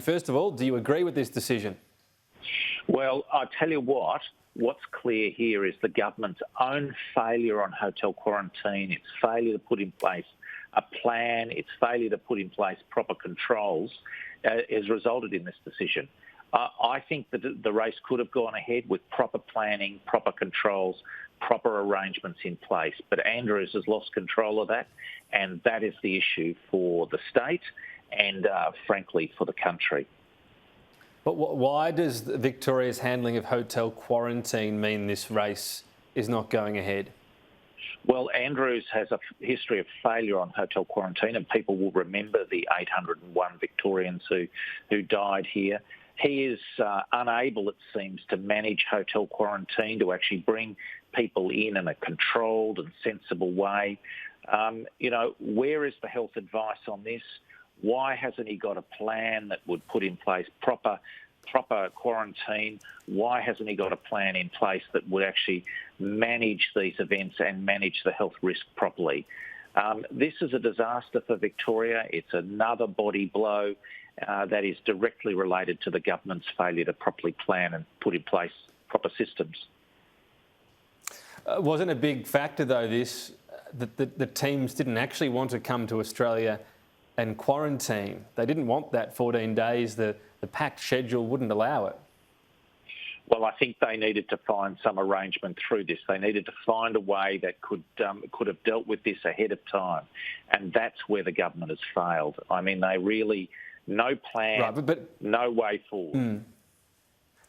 First of all, do you agree with this decision? Well, I tell you what's clear here is the government's own failure on hotel quarantine, its failure to put in place a plan, its failure to put in place proper controls has resulted in this decision. I think that the race could have gone ahead with proper planning, proper controls, proper arrangements in place. But Andrews has lost control of that, and that is the issue for the state and, frankly, for the country. But why does Victoria's handling of hotel quarantine mean this race is not going ahead? Well, Andrews has a history of failure on hotel quarantine, and people will remember the 801 Victorians who died here. He is unable, it seems, to manage hotel quarantine, to actually bring people in a controlled and sensible way. Where is the health advice on this? Why hasn't he got a plan that would put in place proper quarantine? Why hasn't he got a plan in place that would actually manage these events and manage the health risk properly? This is a disaster for Victoria. It's another body blow that is directly related to the government's failure to properly plan and put in place proper systems. Wasn't a big factor, though, this, that the teams didn't actually want to come to Australia and quarantine? They didn't want that 14 days. The packed schedule wouldn't allow it. Well, I think they needed to find some arrangement through this. They needed to find a way that could have dealt with this ahead of time, and that's where the government has failed. I mean, they really, no plan, right, but no way forward.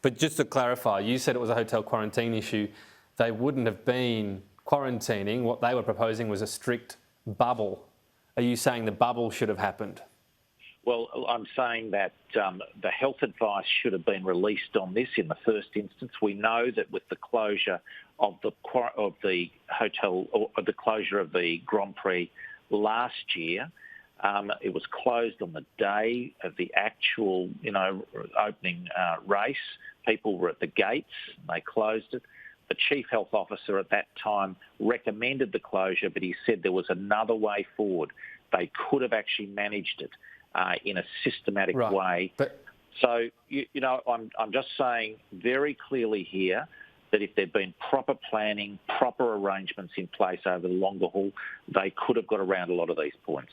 But just to clarify, you said it was a hotel quarantine issue. They wouldn't have been quarantining. What they were proposing was a strict bubble. Are you saying the bubble should have happened? Well, I'm saying that the health advice should have been released on this in the first instance. We know that with the closure of the hotel, or the closure of the Grand Prix last year, it was closed on the day of the actual, opening race. People were at the gates. They closed it. The Chief Health Officer at that time recommended the closure, but he said there was another way forward. They could have actually managed it in a systematic way. So, I'm just saying very clearly here that if there'd been proper planning, proper arrangements in place over the longer haul, they could have got around a lot of these points.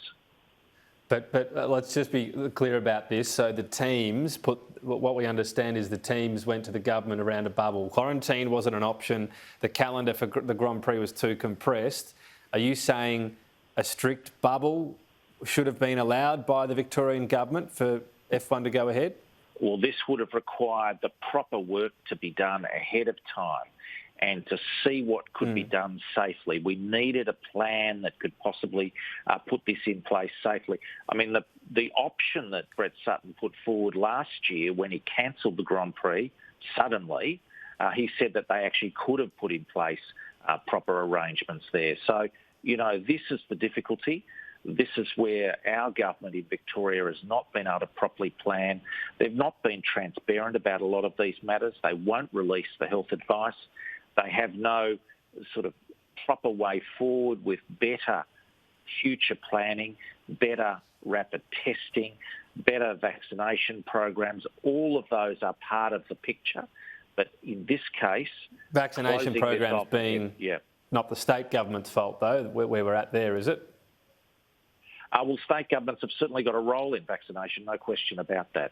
But let's just be clear about this. So the teams what we understand is the teams went to the government around a bubble. Quarantine wasn't an option. The calendar for the Grand Prix was too compressed. Are you saying a strict bubble should have been allowed by the Victorian government for F1 to go ahead? Well, this would have required the proper work to be done ahead of time and to see what could be done safely. We needed a plan that could possibly put this in place safely. I mean, the option that Brett Sutton put forward last year when he cancelled the Grand Prix, suddenly, he said that they actually could have put in place proper arrangements there. So, this is the difficulty. This is where our government in Victoria has not been able to properly plan. They've not been transparent about a lot of these matters. They won't release the health advice. They have no sort of proper way forward with better future planning, better rapid testing, better vaccination programs. All of those are part of the picture. But in this case... Vaccination programs being not the state government's fault, though, where we're at there, is it? Well, state governments have certainly got a role in vaccination, no question about that.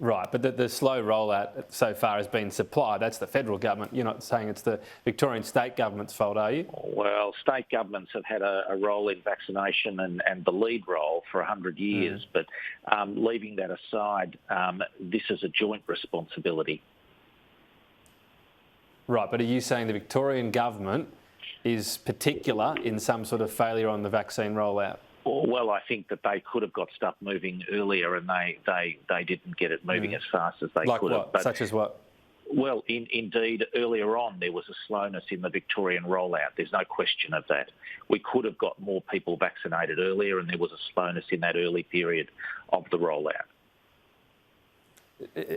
Right, but the slow rollout so far has been supply. That's the federal government. You're not saying it's the Victorian state government's fault, are you? Well, state governments have had a role in vaccination and the lead role for 100 years, but leaving that aside, this is a joint responsibility. Right, but are you saying the Victorian government is particular in some sort of failure on the vaccine rollout? Well, I think that they could have got stuff moving earlier and they didn't get it moving as fast as they could have. Like what? Such as what? Well, indeed, earlier on there was a slowness in the Victorian rollout. There's no question of that. We could have got more people vaccinated earlier and there was a slowness in that early period of the rollout.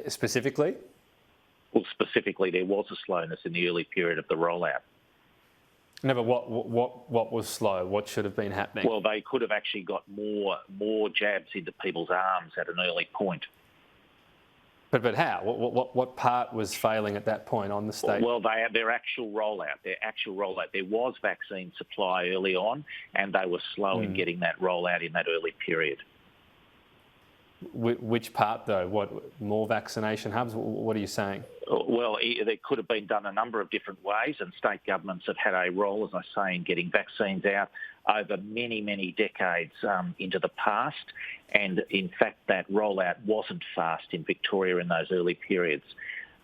Specifically? Well, specifically there was a slowness in the early period of the rollout. No, but what was slow? What should have been happening? Well, they could have actually got more jabs into people's arms at an early point. But how? What part was failing at that point on the state? Well, their actual rollout. There was vaccine supply early on, and they were slow in getting that rollout in that early period. Which part, though? What, more vaccination hubs? What are you saying? Well, there could have been done a number of different ways, and state governments have had a role, as I say, in getting vaccines out over many, many decades into the past. And in fact, that rollout wasn't fast in Victoria in those early periods.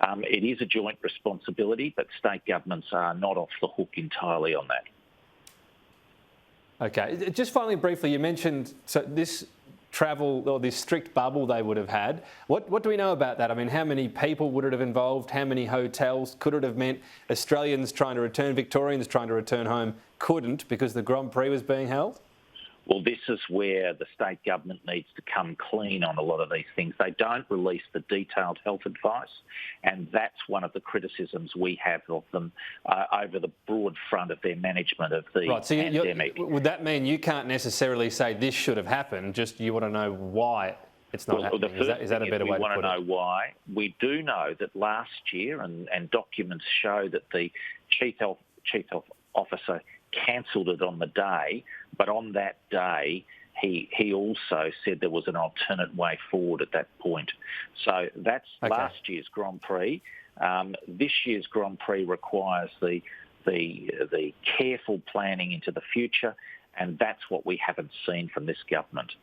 It is a joint responsibility, but state governments are not off the hook entirely on that. Okay, just finally, briefly, you mentioned this travel or this strict bubble they would have had. What do we know about that? I mean, how many people would it have involved? How many hotels? Could it have meant Australians trying to return, Victorians trying to return home couldn't because the Grand Prix was being held? Well, this is where the state government needs to come clean on a lot of these things. They don't release the detailed health advice, and that's one of the criticisms we have of them over the broad front of their management of the pandemic. Would that mean you can't necessarily say this should have happened, just you want to know why it's not happening? Is that a better way to put it? We want to know why. We do know that last year, and documents show that the Chief Health Officer cancelled it on the day, but on that day he also said there was an alternate way forward at that point. So that's last year's Grand Prix. This year's Grand Prix requires the careful planning into the future, and that's what we haven't seen from this government.